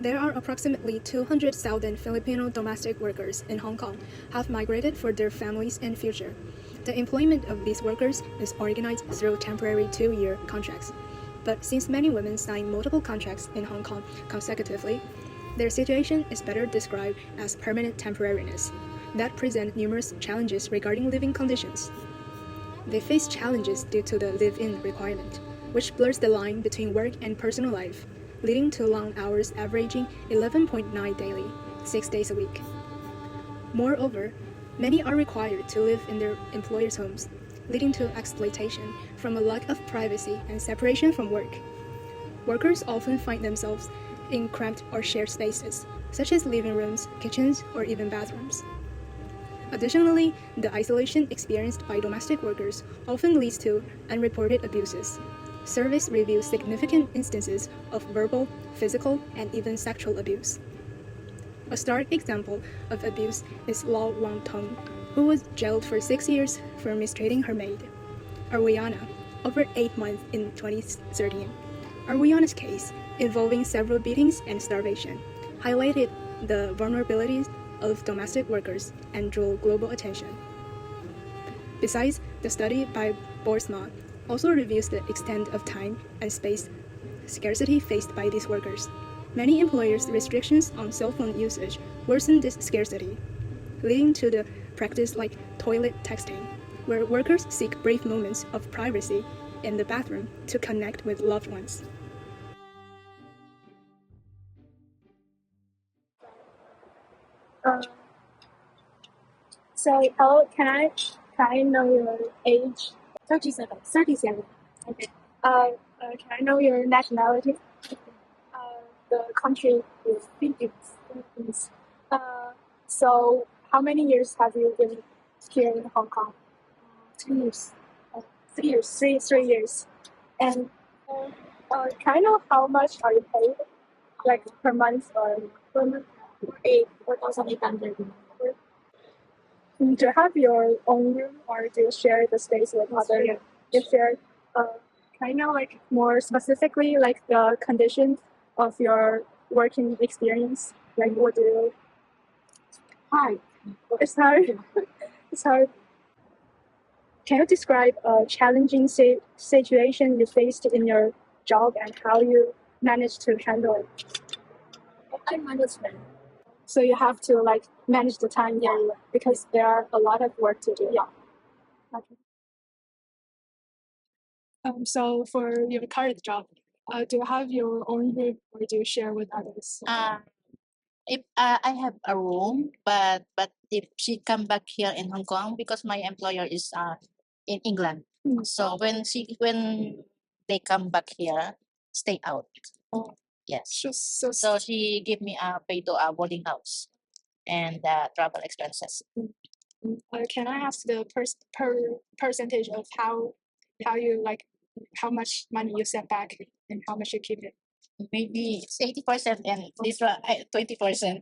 There are approximately 200,000 Filipino domestic workers in Hong Kong have migrated for their families and future. The employment of these workers is organized through temporary 2-year contracts. But since many women sign multiple contracts in Hong Kong consecutively, their situation is better described as permanent temporariness that present numerous challenges regarding living conditions. They face challenges due to the live-in requirement, which blurs the line between work and personal life, leading to long hours averaging 11.9 daily, 6 days a week. Moreover, many are required to live in their employers' homes, leading to exploitation from a lack of privacy and separation from work. Workers often find themselves in cramped or shared spaces, such as living rooms, kitchens, or even bathrooms. Additionally, the isolation experienced by domestic workers often leads to unreported abuses. Surveys reveal significant instances of verbal, physical, and even sexual abuse. A stark example of abuse is Lau Wang Tong, who was jailed for 6 years for mistreating her maid, Ariana, over 8 months in 2013. Ariana's case, involving several beatings and starvation, highlighted the vulnerabilities of domestic workers and drew global attention. Besides, the study by Boersma also reveals the extent of time and space scarcity faced by these workers. Many employers' restrictions on cell phone usage worsen this scarcity, leading to the practice like toilet texting, where workers seek brief moments of privacy in the bathroom to connect with loved ones. Uh, hello, can I know your age? 37. 37. Okay. Can I know your nationality? The country is Philippines. So how many years have you been here in Hong Kong? 2 years. 3 years. Three years. And can I know how much are you paid? Like per month or per month? 4,800. Do you have your own room or do you share the space with others? You share. Can I know like more specifically like the conditions of your working experience? Like what do you? Hi. It's hard. It's hard. Can you describe a challenging situation you faced in your job and how you managed to handle it? Time management. So you have to like manage the time because there are a lot of work to do. Yeah. Okay. So for your current job, do you have your own room or do you share with others? If I have a room, but if she come back here in Hong Kong because my employer is in England, Mm. so when they come back here, stay out. Oh. Yes. So She give me a pay to a boarding house and travel expenses. can I ask the percentage of how you like how much money you send back and how much you keep it? Maybe it's 80% and this one 20%.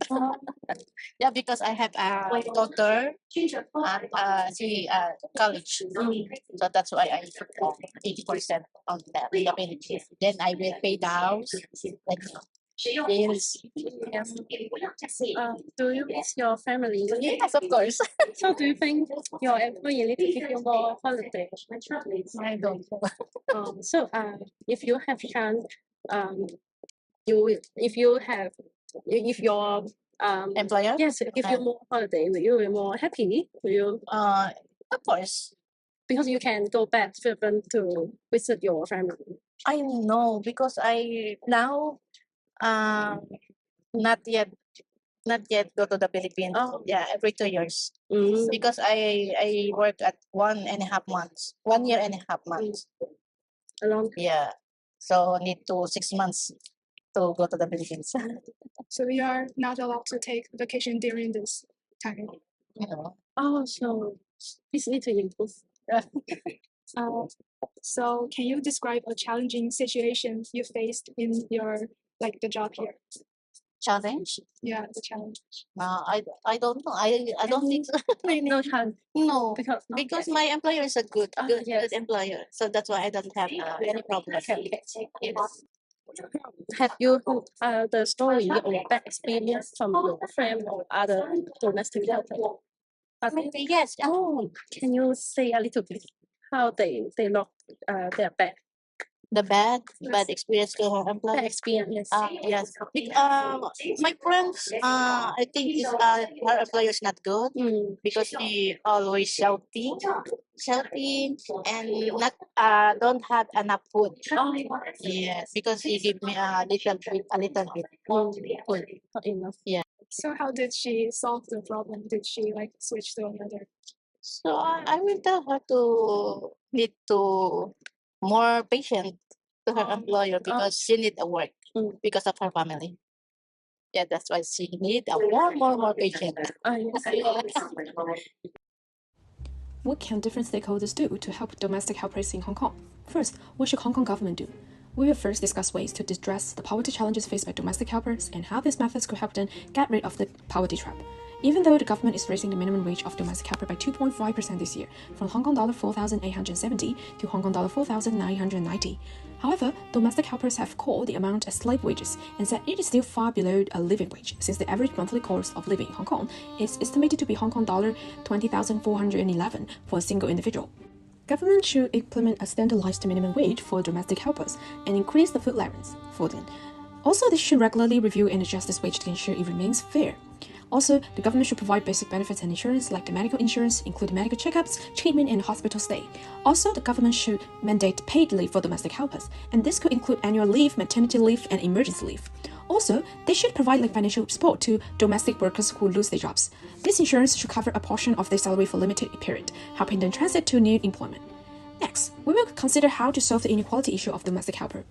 Yeah, because I have a daughter at she college, so that's why I put 80% on that. I mean, then I will pay the house, like bills. Do you miss your family? Yes, of course. So do you think your employee need to give you more holiday? I don't know. If you have chance, you will, if your Employer? yes, give you more holiday, will you be more happy? Will you Of course. because you can go back to visit your family? I know because I now not yet go to the Philippines. Oh. Yeah, every 2 years. Mm. Because I work at 1.5 months, 1 year and a half months. Along. Yeah, so need to 6 months to go to the Philippines. So you are not allowed to take vacation during this time. You know. Oh, so this need to improve. So can you describe a challenging situation you faced in your like the job here? Challenge? Yeah, the challenge. I don't know. I don't think so. No chance. No, Because my employer is a good yes. employer, so that's why I don't have any problem. Okay. Yes. Have you the story or bad experience from your friend or other domestic helper? Yes. Oh, can you say a little bit how they lock their bad The bad experience to her employer. experience? Yes. My friends, I think her employer is not good Mm. because she always shouting, and not don't have enough food. Oh, Yes, because she give me a little bit food. not enough. Yeah. So how did she solve the problem? Did she like switch to another? So I will tell her to need to more patient to her employer because she need a work because of her family. Yeah, that's why she need a more patient. Yes. What can different stakeholders do to help domestic helpers in Hong Kong? First, what should Hong Kong government do? We will first discuss ways to address the poverty challenges faced by domestic helpers and how these methods could help them get rid of the poverty trap. Even though the government is raising the minimum wage of domestic helper by 2.5% this year, from Hong Kong dollar 4,870 to Hong Kong dollar 4,990. However, domestic helpers have called the amount as slave wages and said it is still far below a living wage, since the average monthly cost of living in Hong Kong is estimated to be Hong Kong dollar 20,411 for a single individual. Government should implement a standardized minimum wage for domestic helpers and increase the food allowance for them. Also, they should regularly review and adjust this wage to ensure it remains fair. Also, the government should provide basic benefits and insurance like the medical insurance, including medical checkups, treatment, and hospital stay. Also, the government should mandate paid leave for domestic helpers, and this could include annual leave, maternity leave, and emergency leave. Also, they should provide financial support to domestic workers who lose their jobs. This insurance should cover a portion of their salary for a limited period, helping them transit to new employment. Next, we will consider how to solve the inequality issue of domestic helper.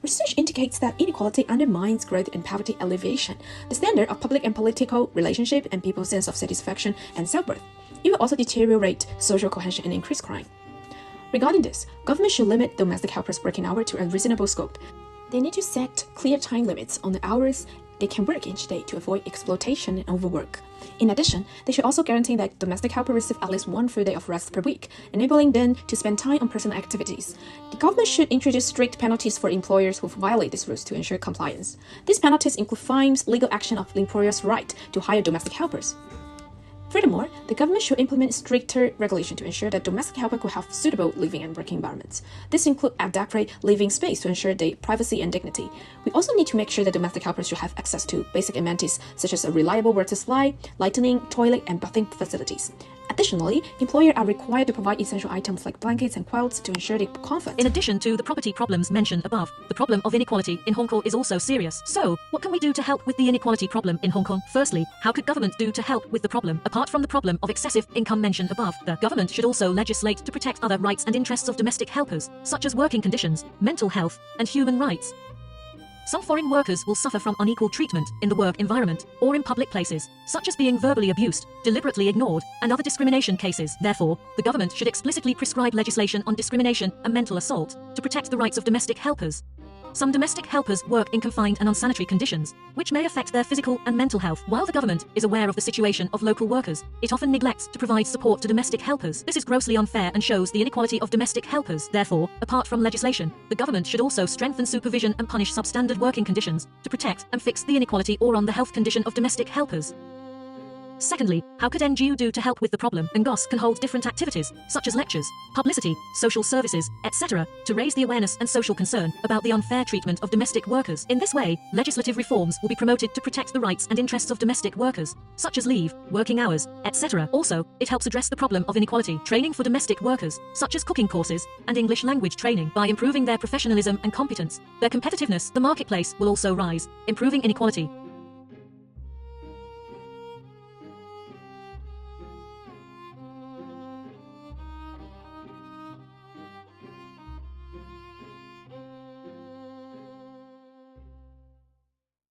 Research indicates that inequality undermines growth and poverty alleviation, the standard of public and political relationship, and people's sense of satisfaction and self-worth. It will also deteriorate social cohesion and increase crime. Regarding this, government should limit domestic helpers' working hour to a reasonable scope. They need to set clear time limits on the hours they can work each day to avoid exploitation and overwork. In addition, they should also guarantee that domestic helpers receive at least one full day of rest per week, enabling them to spend time on personal activities. The government should introduce strict penalties for employers who violate these rules to ensure compliance. These penalties include fines, legal action of the employer's right to hire domestic helpers. Furthermore, the government should implement stricter regulation to ensure that domestic helpers could have suitable living and working environments. This includes adequate living space to ensure their privacy and dignity. We also need to make sure that domestic helpers should have access to basic amenities such as a reliable water supply, lighting, toilet, and bathing facilities. Additionally, employers are required to provide essential items like blankets and quilts to ensure their comfort. In addition to the property problems mentioned above, the problem of inequality in Hong Kong is also serious. So, what can we do to help with the inequality problem in Hong Kong? Firstly, how could government do to help with the problem? Apart from the problem of excessive income mentioned above, the government should also legislate to protect other rights and interests of domestic helpers, such as working conditions, mental health, and human rights. Some foreign workers will suffer from unequal treatment in the work environment or in public places, such as being verbally abused, deliberately ignored, and other discrimination cases. Therefore, the government should explicitly prescribe legislation on discrimination and mental assault to protect the rights of domestic helpers. Some domestic helpers work in confined and unsanitary conditions, which may affect their physical and mental health. While the government is aware of the situation of local workers, it often neglects to provide support to domestic helpers. This is grossly unfair and shows the inequality of domestic helpers. Therefore, apart from legislation, the government should also strengthen supervision and punish substandard working conditions to protect and fix the inequality or on the health condition of domestic helpers. Secondly, how could NGO do to help with the problem? NGOs can hold different activities, such as lectures, publicity, social services, etc., to raise the awareness and social concern about the unfair treatment of domestic workers. In this way, legislative reforms will be promoted to protect the rights and interests of domestic workers, such as leave, working hours, etc. Also, it helps address the problem of inequality. Training for domestic workers, such as cooking courses and English language training, by improving their professionalism and competence, their competitiveness, the marketplace will also rise. Improving inequality